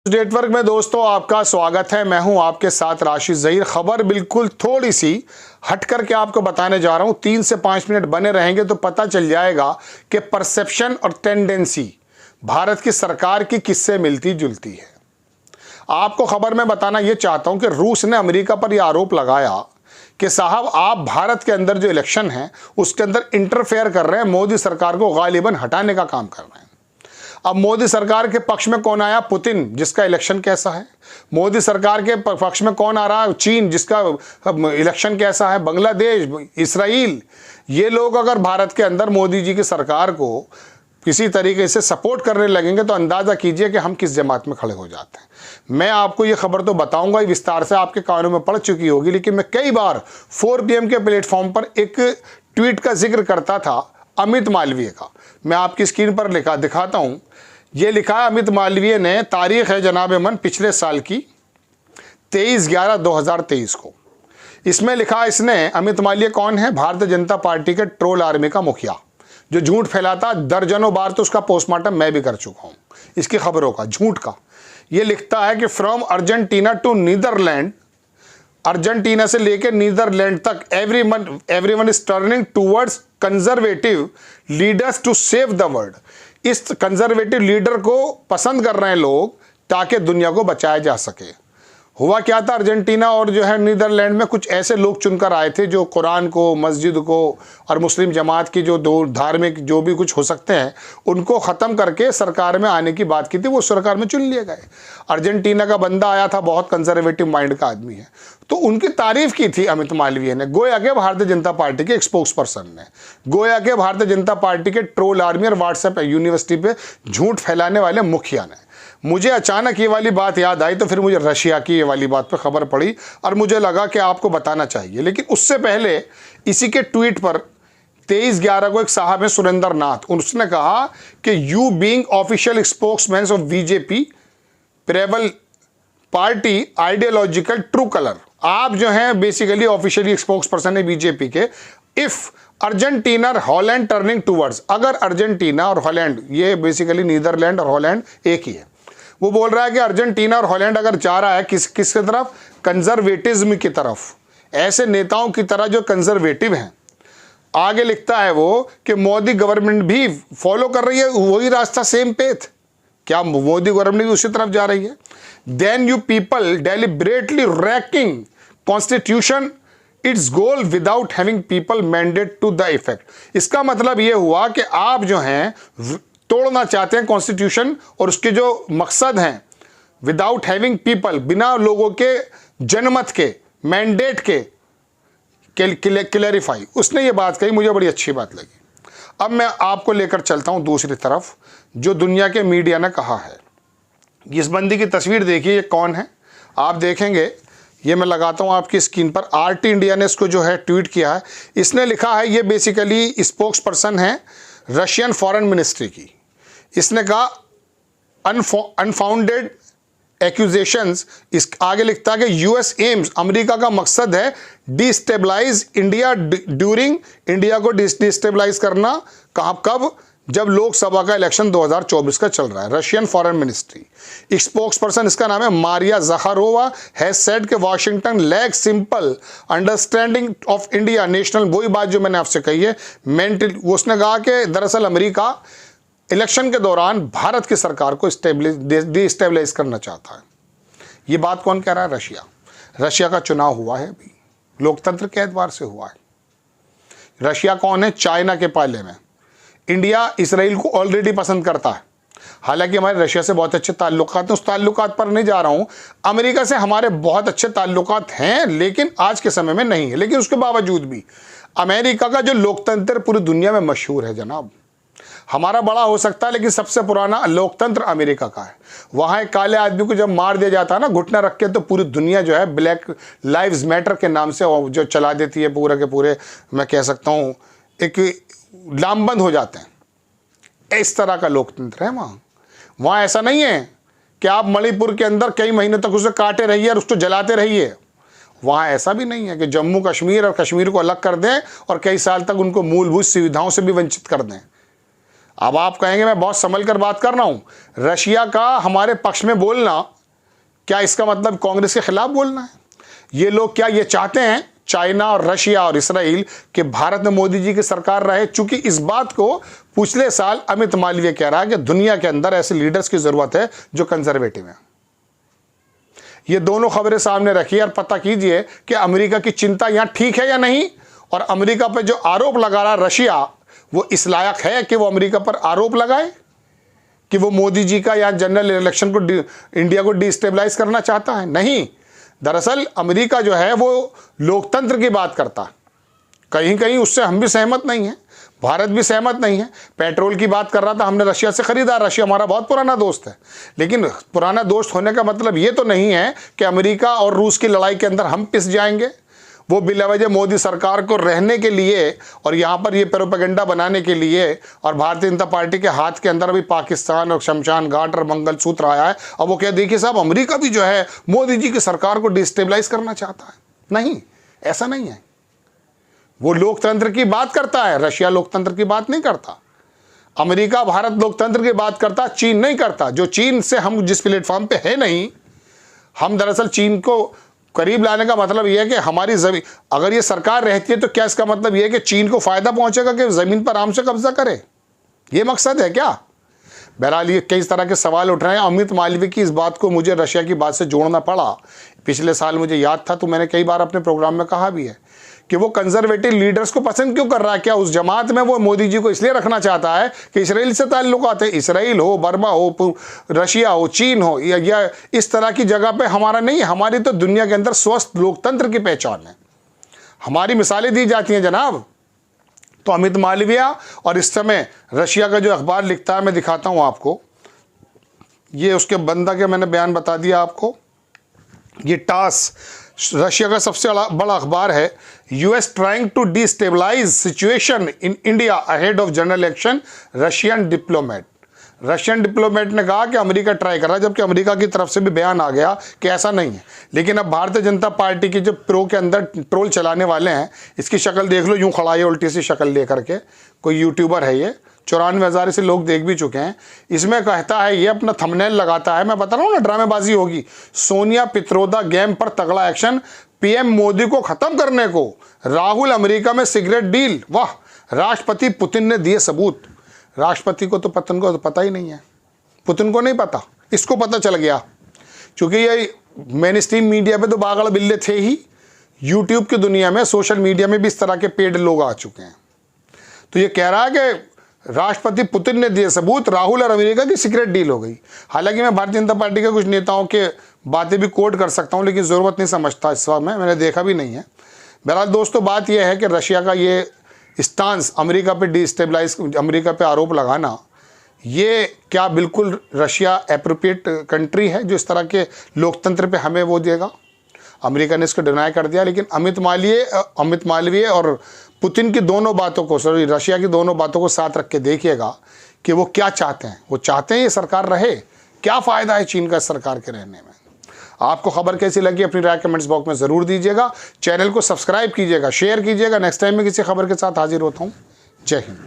Network में दोस्तों आपका स्वागत है। मैं हूं आपके साथ राशिद ज़हीर। खबर बिल्कुल थोड़ी सी हट करके आपको बताने जा रहा हूं। 3 से 5 मिनट बने रहेंगे तो पता चल जाएगा कि परसेप्शन और टेंडेंसी भारत की सरकार की किससे मिलती जुलती है। आपको खबर में बताना यह चाहता हूं कि रूस ने अमेरिका पर यह आरोप लगाया कि साहब आप भारत के अंदर जो इलेक्शन है उसके अंदर इंटरफेयर कर रहे हैं, मोदी सरकार को गालिबन हटाने का काम कर रहे हैं। अब मोदी सरकार के पक्ष में कौन आया? पुतिन, जिसका इलेक्शन कैसा है। मोदी सरकार के पक्ष में कौन आ रहा है? चीन, जिसका इलेक्शन कैसा है। बांग्लादेश, इस्राइल। ये लोग अगर भारत के अंदर मोदी जी की सरकार को किसी तरीके से सपोर्ट करने लगेंगे तो अंदाजा कीजिए कि हम किस जमात में खड़े हो जाते हैं। मैं आपको ये खबर तो बताऊंगा, विस्तार से आपके कानों में पड़ चुकी होगी, लेकिन मैं कई बार 4 PM के प्लेटफॉर्म पर एक ट्वीट का जिक्र करता था अमित मालवीय का। मैं आपकी स्क्रीन पर दिखाता हूं। ये लिखा है अमित मालवीय ने, तारीख है जनाब मन पिछले साल की 23/11/2023 को। इसमें लिखा इसने, अमित मालवीय कौन है? भारतीय जनता पार्टी के ट्रोल आर्मी का मुखिया, जो झूठ फैलाता। दर्जनों बार तो उसका पोस्टमार्टम मैं भी कर चुका हूं, इसकी खबरों का, झूठ का। ये लिखता है कि from Argentina to Netherlands, Argentina से लेकर नीदरलैंड तक everyone is turning towards conservative leaders to save the world. इस कंजर्वेटिव लीडर को पसंद कर रहे हैं लोग ताकि दुनिया को बचाया जा सके। हुआ क्या था, अर्जेंटीना और जो है नीदरलैंड में कुछ ऐसे लोग चुनकर आए थे जो कुरान को, मस्जिद को और मुस्लिम जमात की जो दो धार्मिक जो भी कुछ हो सकते हैं उनको ख़त्म करके सरकार में आने की बात की थी। वो सरकार में चुन लिए गए। अर्जेंटीना का बंदा आया था, बहुत कंजर्वेटिव माइंड का आदमी है, तो उनकी तारीफ की थी अमित मालवीय ने, गोया के भारतीय जनता पार्टी के एक स्पोक्स पर्सन ने, गोया के भारतीय जनता पार्टी के ट्रोल आर्मी और व्हाट्सएप यूनिवर्सिटी पे झूठ फैलाने वाले मुखिया ने। मुझे अचानक ये वाली बात याद आई तो फिर मुझे रशिया की ये वाली बात पे खबर पड़ी और मुझे लगा कि आपको बताना चाहिए। लेकिन उससे पहले इसी के ट्वीट पर 23/11 को एक साहब है सुरेंद्र नाथ, उसने कहा कि you being official spokesman of BJP प्रेबल party ideological true colour, आप जो हैं बेसिकली ऑफिशियली स्पोक्स पर्सन है बीजेपी के। इफ अर्जेंटीना और हॉलैंड टर्निंग टूवर्ड्स, अगर अर्जेंटीना और हॉलैंड, ये बेसिकली नीदरलैंड और हॉलैंड एक ही है, वो बोल रहा है कि अर्जेंटीना और हॉलैंड अगर जा रहा है किसकी तरफ? कंजर्वेटिज्म की तरफ, ऐसे नेताओं की तरह जो कंजर्वेटिव हैं। आगे लिखता है वो कि मोदी गवर्नमेंट भी फॉलो कर रही है वही रास्ता, सेम पेथ। क्या मोदी गवर्नमेंट भी उसी तरफ जा रही है? Then you people deliberately wrecking constitution its goal without having people mandate to the effect. इसका मतलब ये हुआ कि आप जो हैं तोड़ना चाहते हैं कॉन्स्टिट्यूशन और उसके जो मकसद हैं, विदाउट हैविंग पीपल, बिना लोगों के जनमत के, मैंडेट के क्लैरिफाई। उसने ये बात कही, मुझे बड़ी अच्छी बात लगी। अब मैं आपको लेकर चलता हूं दूसरी तरफ, जो दुनिया के मीडिया ने कहा है। इस बंदी की तस्वीर देखिए, ये कौन है आप देखेंगे। ये मैं लगाता हूं आपकी स्क्रीन पर। RT इंडिया ने इसको जो है ट्वीट किया है। इसने लिखा है, ये बेसिकली स्पोक्स पर्सन है रशियन फॉरेन मिनिस्ट्री की। इसने कहा अनफाउंडेड एक्यूजेशंस। इस आगे लिखता है कि US एम्स, अमेरिका का मकसद है डिस्टेबलाइज इंडिया ड्यूरिंग, इंडिया को डिस्टेबलाइज करना। कब? जब लोकसभा का इलेक्शन 2024 का चल रहा है। Russian foreign ministry spokesperson, इसका नाम है मारिया ज़खारोवा, हैज सेड कि Washington lack simple understanding of India national, वही बात जो मैंने आपसे कही है, मेंटल। उसने कहा कि दरअसल अमेरिका इलेक्शन के दौरान भारत की सरकार को डिस्टेबलाइज करना चाहता है। ये बात कौन कह रहा है? रशिया। रशिया का चुनाव हुआ है अभी, लोकतंत्र के एतबार से हुआ है। रशिया कौन है? चाइना के पाले में। इंडिया इसराइल को ऑलरेडी पसंद करता है, हालांकि हमारे रशिया से बहुत अच्छे ताल्लुकात हैं, उस ताल्लुकात पर नहीं जा रहा हूं। अमेरिका से हमारे बहुत अच्छे ताल्लुकात हैं, लेकिन आज के समय में नहीं है। लेकिन उसके बावजूद भी अमेरिका का जो लोकतंत्र पूरी दुनिया में मशहूर है जनाब। हमारा बड़ा हो सकता है, लेकिन सबसे पुराना लोकतंत्र अमेरिका का है। वहाँ एक काले आदमी को जब मार दिया जाता है ना घुटना रख के, तो पूरी दुनिया जो है ब्लैक लाइव्स मैटर के नाम से जो चला देती है, पूरे के पूरे मैं कह सकता हूँ एक लामबंद हो जाते हैं। इस तरह का लोकतंत्र है वहाँ। वहाँ ऐसा नहीं है कि आप मणिपुर के अंदर कई महीनों तक उसे काटे रहिए और उसको जलाते रहिए। वहाँ ऐसा भी नहीं है कि जम्मू कश्मीर और कश्मीर को अलग कर दें और कई साल तक उनको मूलभूत सुविधाओं से भी वंचित कर दें। अब आप कहेंगे मैं बहुत संभल कर बात कर रहा हूँ। रशिया का हमारे पक्ष में बोलना क्या इसका मतलब कांग्रेस के खिलाफ बोलना है? ये लोग क्या ये चाहते हैं, चाइना और रशिया और इसराइल, कि भारत में मोदी जी की सरकार रहे? चूंकि इस बात को पिछले साल अमित मालवीय कह रहा है कि दुनिया के अंदर ऐसे लीडर्स की जरूरत है जो कंजर्वेटिव हैं। ये दोनों खबरें सामने रखिए और पता कीजिए कि अमेरिका की चिंता यहां ठीक है या नहीं, और अमेरिका पर जो आरोप लगा रहा रशिया, वो इस लायक है कि वो अमेरिका पर आरोप लगाए कि वो मोदी जी का या जनरल इलेक्शन को इंडिया को डिस्टेबलाइज करना चाहता है? नहीं, दरअसल अमेरिका जो है वो लोकतंत्र की बात करता है। कहीं कहीं उससे हम भी सहमत नहीं हैं, भारत भी सहमत नहीं है। पेट्रोल की बात कर रहा था, हमने रशिया से खरीदा, रशिया हमारा बहुत पुराना दोस्त है। लेकिन पुराना दोस्त होने का मतलब ये तो नहीं है कि अमेरिका और रूस की लड़ाई के अंदर हम पिस जाएंगे। वो बिलावजह मोदी सरकार को रहने के लिए और यहाँ पर ये प्रोपेगेंडा बनाने के लिए, और भारतीय जनता पार्टी के हाथ के अंदर अभी पाकिस्तान और शमशान घाट और मंगलसूत्र आया है। अब वो क्या, देखिए साहब, अमेरिका भी जो है मोदी जी की सरकार को डिस्टेबलाइज करना चाहता है। नहीं, ऐसा नहीं है। वो लोकतंत्र की बात करता है, रशिया लोकतंत्र की बात नहीं करता। अमेरिका भारत लोकतंत्र की बात करता, चीन नहीं करता। जो चीन से हम जिस प्लेटफॉर्म पे है नहीं, हम दरअसल चीन को करीब लाने का मतलब यह है कि हमारी जमीन, अगर ये सरकार रहती है तो क्या इसका मतलब यह है कि चीन को फायदा पहुंचेगा कि जमीन पर आराम से कब्जा करे? ये मकसद है क्या? बहरहाल ये कई तरह के सवाल उठ रहे हैं। अमित मालवीय की इस बात को मुझे रशिया की बात से जोड़ना पड़ा। पिछले साल मुझे याद था, तो मैंने कई बार अपने प्रोग्राम में कहा भी है कि वो कंजर्वेटिव लीडर्स को पसंद क्यों कर रहा है। क्या उस जमात में वो मोदी जी को इसलिए रखना चाहता है कि इसराइल से ताल्लुकात है? इसराइल हो, बर्मा हो, रशिया हो, चीन हो, या इस तरह की जगह पे हमारा नहीं है। हमारी तो दुनिया के अंदर स्वस्थ लोकतंत्र की पहचान है, हमारी मिसालें दी जाती हैं जनाब। तो अमित मालवीय और इस समय रशिया का जो अखबार लिखता है, मैं दिखाता हूँ आपको। ये उसके बंदा के मैंने बयान बता दिया आपको। ये टास रशिया का सबसे बड़ा अखबार है। US trying to destabilise situation in India ahead of general election, Russian diplomat ने कहा कि अमेरिका ट्राई कर रहा है, जबकि अमेरिका की तरफ से भी बयान आ गया कि ऐसा नहीं है। लेकिन अब भारतीय जनता पार्टी की जो प्रो के अंदर ट्रोल चलाने वाले हैं, इसकी शक्ल देख लो, यूं खड़ा है उल्टी सी शक्ल लेकर के। कोई यूट्यूबर है ये, 94,000 से लोग देख भी चुके हैं। इसमें कहता है, ये अपना थंबनेल लगाता है, मैं बता रहा हूँ ना ड्रामेबाजी होगी। सोनिया पित्रोदा गेम पर तगड़ा एक्शन, पीएम मोदी को खत्म करने को राहुल अमेरिका में सिगरेट डील। वाह, राष्ट्रपति पुतिन ने दिए सबूत। राष्ट्रपति को तो पुतिन को तो पता ही नहीं है, पुतिन को नहीं पता, इसको पता चल गया। क्योंकि ये मेन स्ट्रीम मीडिया पे तो बागड़ बिल्ले थे ही, यूट्यूब की दुनिया में, सोशल मीडिया में भी इस तरह के पेड लोग आ चुके हैं। तो ये कह रहा है कि राष्ट्रपति पुतिन ने दिए सबूत, राहुल और अमेरिका की सीक्रेट डील हो गई। हालांकि मैं भारतीय जनता पार्टी के कुछ नेताओं के बातें भी कोट कर सकता हूं, लेकिन ज़रूरत नहीं समझता इस वक्त में, मैंने देखा भी नहीं है। बहरहाल दोस्तों, बात यह है कि रशिया का ये स्टांस, अमेरिका पे डिस्टेबलाइज, अमेरिका पे आरोप लगाना, ये क्या बिल्कुल रशिया एप्रोप्रिएट कंट्री है जो इस तरह के लोकतंत्र पे हमें वो देगा? अमेरिका ने इसको डिनाई कर दिया। लेकिन अमित मालवीय और पुतिन की दोनों बातों को, सॉरी रशिया की दोनों बातों को साथ रख के देखिएगा कि वो क्या चाहते हैं। वो चाहते हैं ये सरकार रहे। क्या फ़ायदा है चीन का सरकार के रहने में? आपको खबर कैसी लगी अपनी राय कमेंट्स बॉक्स में ज़रूर दीजिएगा। चैनल को सब्सक्राइब कीजिएगा, शेयर कीजिएगा। नेक्स्ट टाइम मैं किसी खबर के साथ हाजिर होता हूँ। जय हिंद।